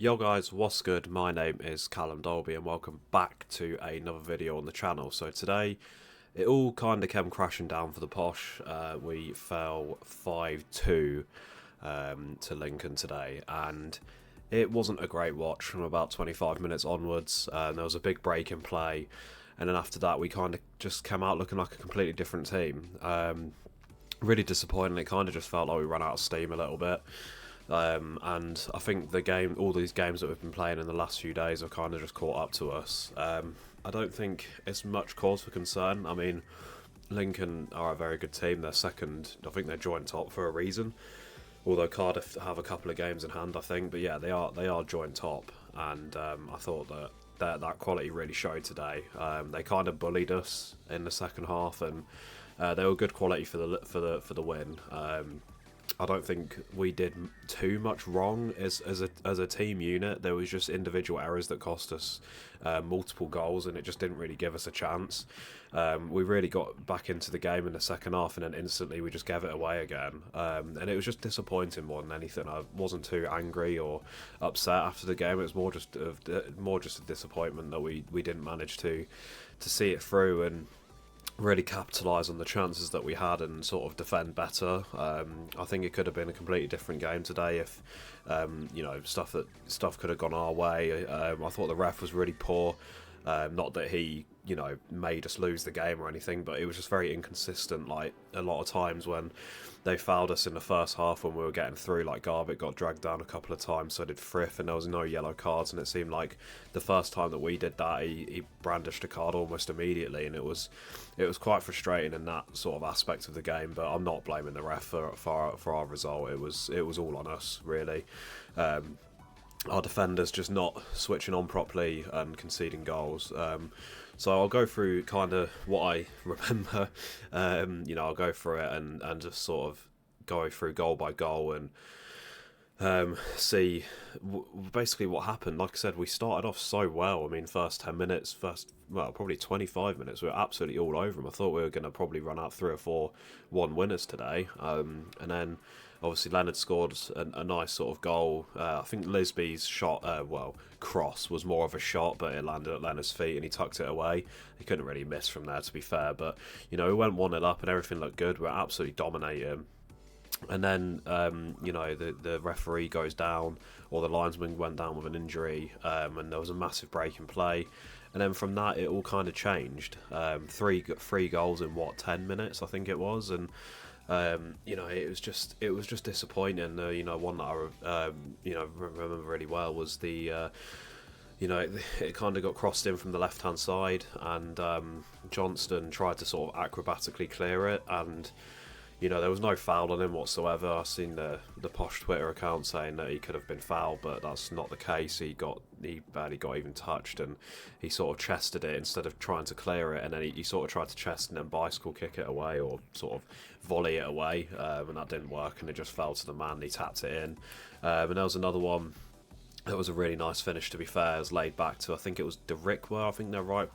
Yo guys, what's good? My name is Callum Dolby and welcome back to another video on the channel. So today, it all kind of came crashing down for the Posh. We fell 5-2 to Lincoln today, and it wasn't a great watch from about 25 minutes onwards. There was a big break in play, and then after that we kind of just came out looking like a completely different team. Really disappointing. It kind of just felt like we ran out of steam a little bit. And I think all these games that we've been playing in the last few days have kind of just caught up to us. I don't think it's much cause for concern. I mean, Lincoln are a very good team. They're second. I think they're joint top for a reason. Although Cardiff have a couple of games in hand, I think. But yeah, they are joint top, and I thought that quality really showed today. They kind of bullied us in the second half, and they were good quality for the win. I don't think we did too much wrong as a team unit. There was just individual errors that cost us multiple goals, and it just didn't really give us a chance. We really got back into the game in the second half, and then instantly we just gave it away again. And it was just disappointing more than anything. I wasn't too angry or upset after the game. It was more just a disappointment that we didn't manage to see it through and really capitalise on the chances that we had and sort of defend better. I think it could have been a completely different game today if stuff could have gone our way. I thought the ref was really poor. Not that he made us lose the game or anything, but it was just very inconsistent. Like a lot of times when they fouled us in the first half when we were getting through, like Garbutt got dragged down a couple of times, so did Frith, and there was no yellow cards, and it seemed like the first time that we did that he brandished a card almost immediately, and it was quite frustrating in that sort of aspect of the game. But I'm not blaming the ref for our result. It was all on us, really. Our defenders just not switching on properly and conceding goals. So I'll go through kind of what I remember. I'll go through it and just sort of go through goal by goal and see basically what happened. Like I said, we started off so well. I mean, first 10 minutes, probably 25 minutes, we were absolutely all over them. I thought we were going to probably run out 3 or 4 1-winners today. And then obviously Leonard scored a nice sort of goal. I think Lisby's shot, cross was more of a shot, but it landed at Leonard's feet and he tucked it away. He couldn't really miss from there, to be fair. But, we went 1-0 up and everything looked good. We were absolutely dominating. And then, the referee goes down, or the linesman went down with an injury, and there was a massive break in play. And then from that, it all kind of changed. Three goals in 10 minutes, I think it was, and it was just disappointing. One that I remember really well was the. It kind of got crossed in from the left-hand side, and Johnston tried to sort of acrobatically clear it, and there was no foul on him whatsoever. I've seen the Posh Twitter account saying that he could have been fouled, but that's not the case. He barely got even touched, and he sort of chested it instead of trying to clear it, and then he sort of tried to chest and then bicycle kick it away or sort of volley it away, and that didn't work, and it just fell to the man. He tapped it in, and there was another one. It was a really nice finish, to be fair. It was laid back to, I think it was De Rickwell, I think their right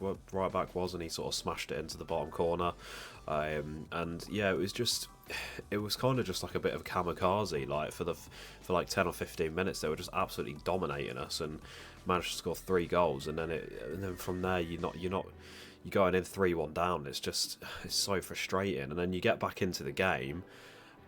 back was, and he sort of smashed it into the bottom corner. And yeah, it was kind of just like a bit of kamikaze. Like for like 10 or 15 minutes, they were just absolutely dominating us and managed to score 3 goals. And then from there, you're going in 3-1 down. It's so frustrating. And then you get back into the game.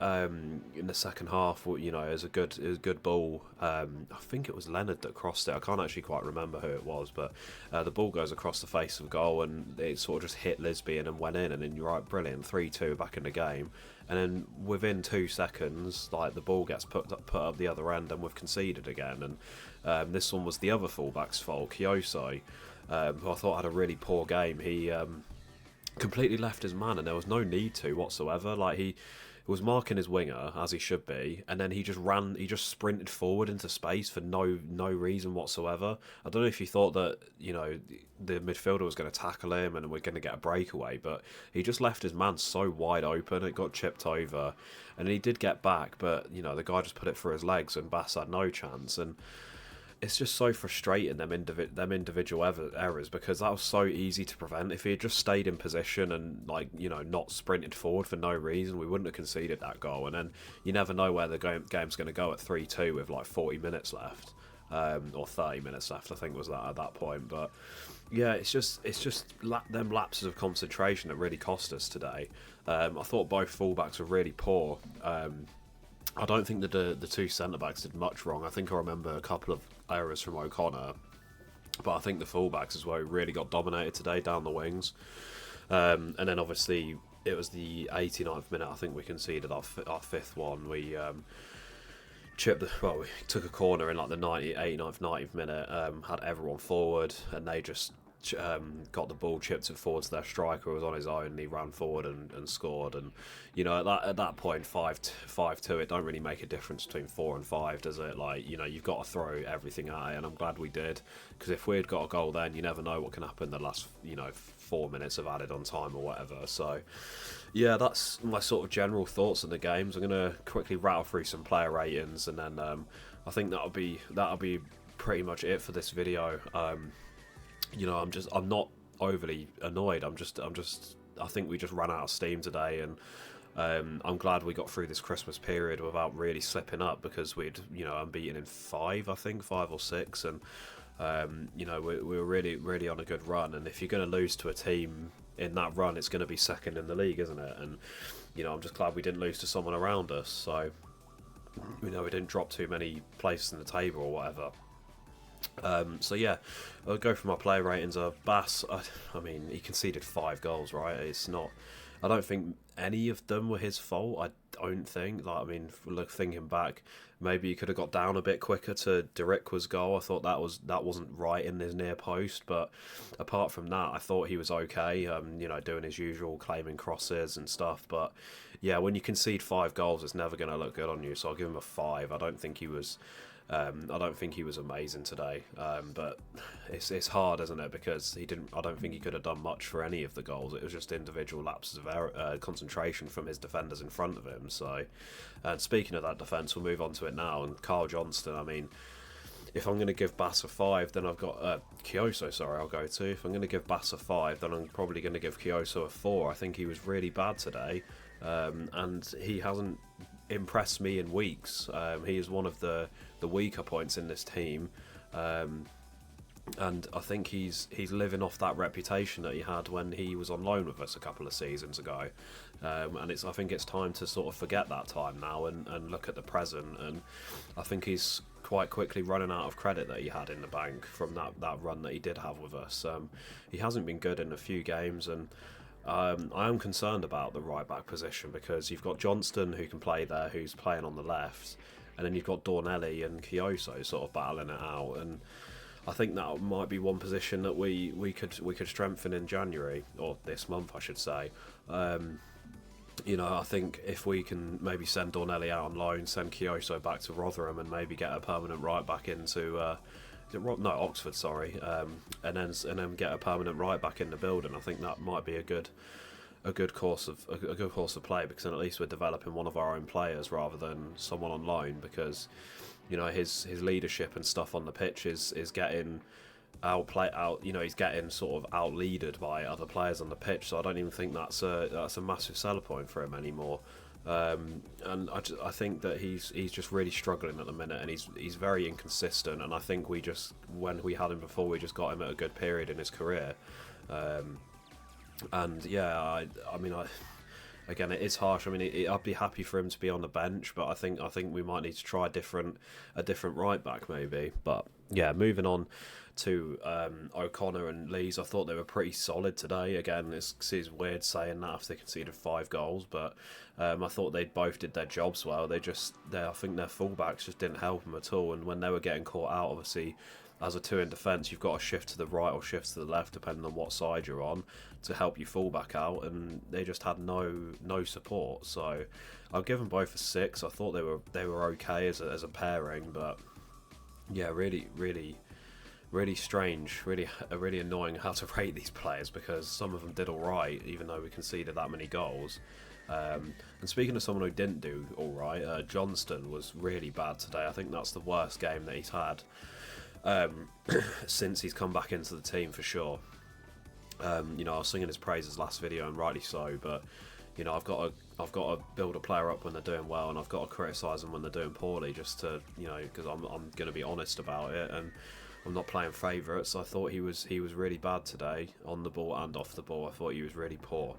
In the second half, it was a good ball. I think it was Leonard that crossed it. I can't actually quite remember who it was, but the ball goes across the face of goal and it sort of just hit Lisby and then went in. And then you're right, brilliant, 3-2 back in the game. And then within 2 seconds, like the ball gets put up the other end, and we've conceded again. And this one was the other fullback's fault, Kyoso, who I thought had a really poor game. He completely left his man, and there was no need to whatsoever. Like he was marking his winger as he should be, and then he just sprinted forward into space for no reason whatsoever. I don't know if he thought that the midfielder was going to tackle him and we're going to get a breakaway, but he just left his man so wide open. It got chipped over, and he did get back, but the guy just put it through his legs, and Bass had no chance. And it's just so frustrating, them individual errors, because that was so easy to prevent. If he had just stayed in position and not sprinted forward for no reason, we wouldn't have conceded that goal. And then you never know where the game's going to go at 3-2 with like 40 minutes left. or 30 minutes left, I think was that at that point. But yeah, it's just them lapses of concentration that really cost us today. I thought both fullbacks were really poor. I don't think that the two centre backs did much wrong. I think I remember a couple of errors from O'Connor, but I think the fullbacks as well really got dominated today down the wings. And then obviously it was the 89th minute. I think we conceded our fifth one. We we took a corner in like the 89th, 90th minute. Had everyone forward, and they just got the ball, chipped it forward to their striker who was on his own, and he ran forward and scored. And you know, at that point, 5-2, it don't really make a difference between 4 and 5, does it? Like, you know, you've got to throw everything at it, and I'm glad we did, because if we had got a goal then, you never know what can happen the last 4 minutes of added on time or whatever. So yeah, that's my sort of general thoughts on the games. I'm gonna quickly rattle through some player ratings, and then I think that'll be pretty much it for this video. I'm not overly annoyed. I think we just ran out of steam today, and I'm glad we got through this Christmas period without really slipping up, because we'd unbeaten in 5 or 6, and we were really on a good run. And if you're going to lose to a team in that run, it's going to be second in the league, isn't it? And I'm just glad we didn't lose to someone around us. So we didn't drop too many places in the table or whatever. So yeah, I'll go for my player ratings. Bass, I mean, he conceded 5 goals, right? It's not. I don't think any of them were his fault. I don't think. Thinking back, maybe he could have got down a bit quicker to Derikwa's goal. I thought that wasn't right in his near post. But apart from that, I thought he was okay. Doing his usual claiming crosses and stuff. But yeah, when you concede 5 goals, it's never going to look good on you. So I'll give him a 5. I don't think he was amazing today, but it's hard, isn't it? Because I don't think he could have done much for any of the goals. It was just individual lapses of error, concentration from his defenders in front of him. So, and speaking of that defence, we'll move on to it now. And Carl Johnston, I mean, if I'm going to give Bass a 5, then I've got Kyoso. Sorry, I'll go to. If I'm going to give Bass a 5, then I'm probably going to give Kyoso a 4. I think he was really bad today, and he hasn't impressed me in weeks. He is one of the weaker points in this team, and I think he's living off that reputation that he had when he was on loan with us a couple of seasons ago, and I think it's time to sort of forget that time now and look at the present. And I think he's quite quickly running out of credit that he had in the bank from that run that he did have with us. He hasn't been good in a few games, and I am concerned about the right back position, because you've got Johnston who can play there, who's playing on the left, and then you've got Dornelli and Kyoso sort of battling it out. And I think that might be one position that we could strengthen in January, or this month I should say. I think if we can maybe send Dornelli out on loan, send Kyoso back to Rotherham, and maybe get a permanent right back into Oxford, sorry, and then get a permanent right back in the building. I think that might be a good course of play, because then at least we're developing one of our own players rather than someone on loan, because his leadership and stuff on the pitch is getting he's getting sort of out-leaded by other players on the pitch. So I don't even think that's a massive seller point for him anymore. And I think that he's just really struggling at the minute, and he's very inconsistent. And I think when we had him before, we just got him at a good period in his career. And yeah, again, it is harsh. I mean, I'd be happy for him to be on the bench, but I think we might need to try a different right back maybe. But yeah, moving on to O'Connor and Lees, I thought they were pretty solid today. Again, it seems weird saying that after they conceded 5 goals, but I thought they both did their jobs well. I think their fullbacks just didn't help them at all, and when they were getting caught out, obviously, as a 2 in defence, you've got to shift to the right or shift to the left, depending on what side you're on, to help your fullback out, and they just had no support. So I'll give them both a 6. I thought they were okay as a pairing, but yeah, really strange, really annoying how to rate these players, because some of them did all right, even though we conceded that many goals. And speaking of someone who didn't do all right, Johnston was really bad today. I think that's the worst game that he's had since he's come back into the team, for sure. I was singing his praises last video, and rightly so, but I've got I've got to build a player up when they're doing well, and I've got to criticise them when they're doing poorly, just to, because I'm going to be honest about it, and I'm not playing favourites. I thought he was really bad today, on the ball and off the ball. I thought he was really poor.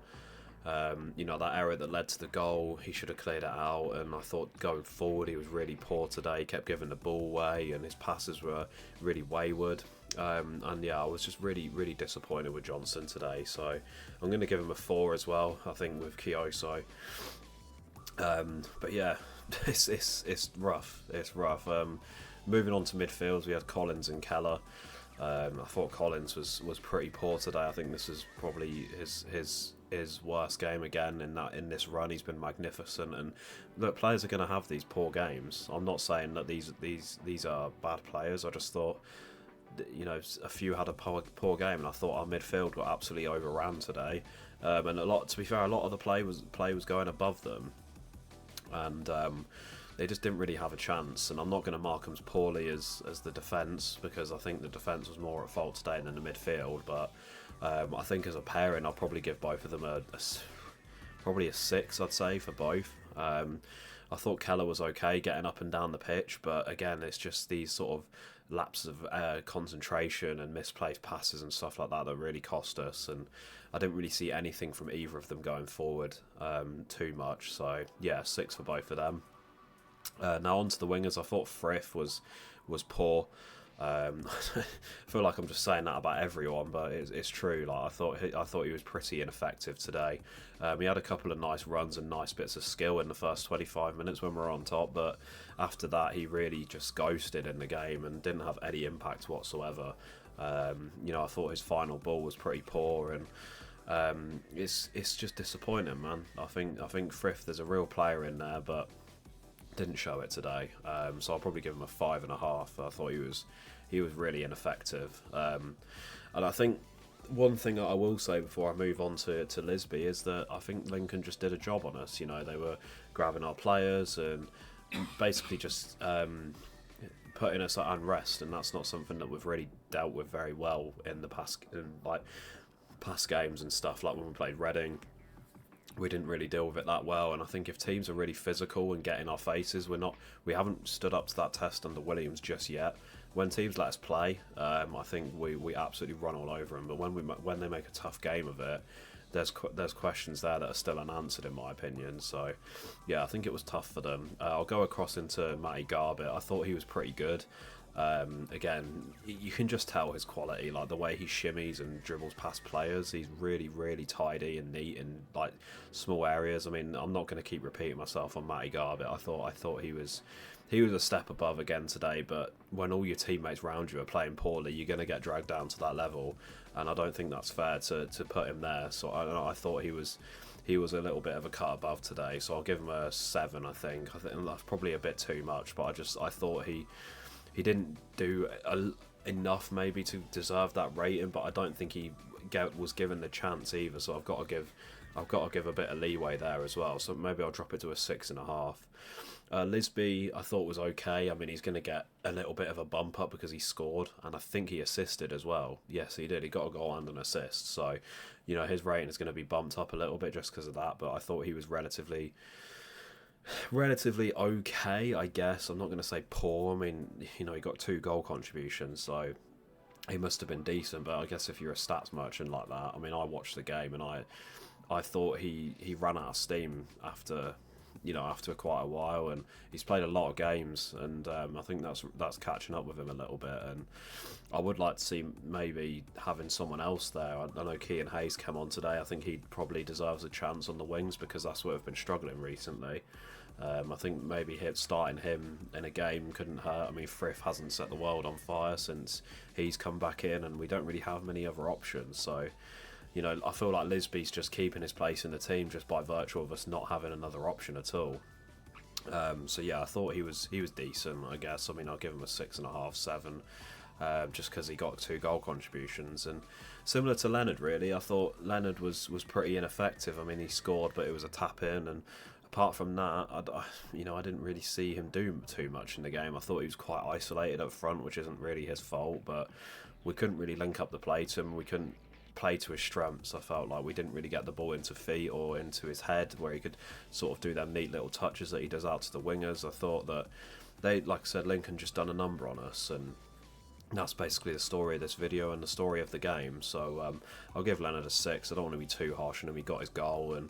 That error that led to the goal, he should have cleared it out, and I thought going forward he was really poor today. He kept giving the ball away, and his passes were really wayward. And yeah, I was just really, really disappointed with Johnson today, so I'm going to give him a 4 as well, I think, with Kyoso. But yeah, it's rough. It's rough. Moving on to midfield, we had Collins and Keller. I thought Collins was pretty poor today. I think this is probably his worst game again in this run. He's been magnificent, and look, players are going to have these poor games. I'm not saying that these are bad players. I just thought, a few had a poor game, and I thought our midfield got absolutely overran today. And to be fair, a lot of the play was going above them, and they just didn't really have a chance. And I'm not going to mark them as poorly as the defence, because I think the defence was more at fault today than the midfield. But I think as a pairing, I'll probably give both of them probably a 6, I'd say, for both. I thought Keller was okay getting up and down the pitch, but again, it's just these sort of lapses of concentration and misplaced passes and stuff like that that really cost us. And I didn't really see anything from either of them going forward too much. So yeah, 6 for both of them. Now on to the wingers. I thought Frith was poor. I feel like I'm just saying that about everyone, but it's true. Like I thought he was pretty ineffective today. He had a couple of nice runs and nice bits of skill in the first 25 minutes when we were on top, but after that he really just ghosted in the game and didn't have any impact whatsoever. I thought his final ball was pretty poor, and it's just disappointing, man. I think Frith, there's a real player in there, but didn't show it today. So I'll probably give him a 5.5. I thought he was really ineffective. And I think one thing that I will say before I move on to Lisby is that I think Lincoln just did a job on us. They were grabbing our players and basically just putting us at unrest, and that's not something that we've really dealt with very well in the past games and stuff. Like when we played Reading, we didn't really deal with it that well, and I think if teams are really physical and get in our faces, we haven't stood up to that test under Williams just yet. When teams let us play, I think we absolutely run all over them. But when they make a tough game of it, there's questions there that are still unanswered, in my opinion. So yeah, I think it was tough for them. I'll go across into Matty Garbett. I thought he was pretty good. Again, you can just tell his quality, like the way he shimmies and dribbles past players. He's really, really tidy and neat in like small areas. I mean, I'm not going to keep repeating myself on Matty Garbett. I thought he was a step above again today. But when all your teammates around you are playing poorly, you're going to get dragged down to that level, and I don't think that's fair to put him there. So I thought he was a little bit of a cut above today. So I'll give him a 7. I think that's probably a bit too much, but I thought he didn't do enough maybe to deserve that rating, but I don't think he was given the chance either. So I've got to give a bit of leeway there as well. So maybe I'll drop it to a 6.5. Lisby, I thought was okay. I mean, he's going to get a little bit of a bump up because he scored, and I think he assisted as well. Yes, he did. He got a goal and an assist. So, his rating is going to be bumped up a little bit just because of that. But I thought he was relatively okay, I guess. I'm not going to say poor. I mean, he got 2 goal contributions, so he must have been decent. But I guess if you're a stats merchant like that, I mean, I watched the game and I thought he ran out of steam after quite a while, and he's played a lot of games, and I think that's catching up with him a little bit. And I would like to see maybe having someone else there. I know Kean Hayes came on today. I think he probably deserves a chance on the wings because that's where we've been struggling recently. I think maybe starting him in a game couldn't hurt. I mean, Frith hasn't set the world on fire since he's come back in, and we don't really have many other options. So, I feel like Lisby's just keeping his place in the team just by virtue of us not having another option at all. So yeah, I thought he was decent, I guess. I mean, I'll give him a 6.5, 7, just because he got 2 goal contributions. And similar to Leonard, really, I thought Leonard was pretty ineffective. I mean, he scored, but it was a tap in, and apart from that, I didn't really see him do too much in the game. I thought he was quite isolated up front, which isn't really his fault, but we couldn't really link up the play to him. We couldn't play to his strengths. I felt like we didn't really get the ball into feet or into his head where he could sort of do them neat little touches that he does out to the wingers. I thought that like I said, Lincoln just done a number on us, and that's basically the story of this video and the story of the game. So I'll give Leonard a 6. I don't want to be too harsh on him. He got his goal, and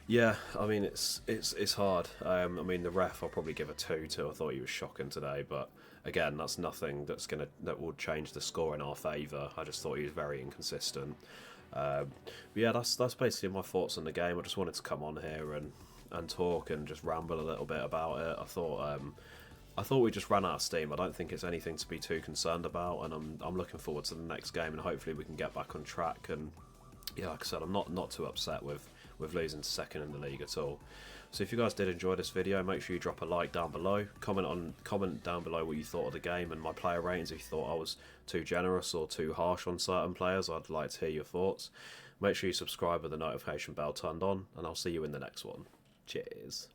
yeah, I mean it's hard. I mean the ref I'll probably give a 2 to. I thought he was shocking today, but again that's nothing that will change the score in our favour. I just thought he was very inconsistent. But yeah, that's basically my thoughts on the game. I just wanted to come on here and talk and just ramble a little bit about it. I thought we just ran out of steam. I don't think it's anything to be too concerned about, and I'm looking forward to the next game, and hopefully we can get back on track. And yeah, like I said, I'm not too upset with losing to second in the league at all. So if you guys did enjoy this video, make sure you drop a like down below. Comment down below what you thought of the game and my player ratings. If you thought I was too generous or too harsh on certain players, I'd like to hear your thoughts. Make sure you subscribe with the notification bell turned on, and I'll see you in the next one. Cheers.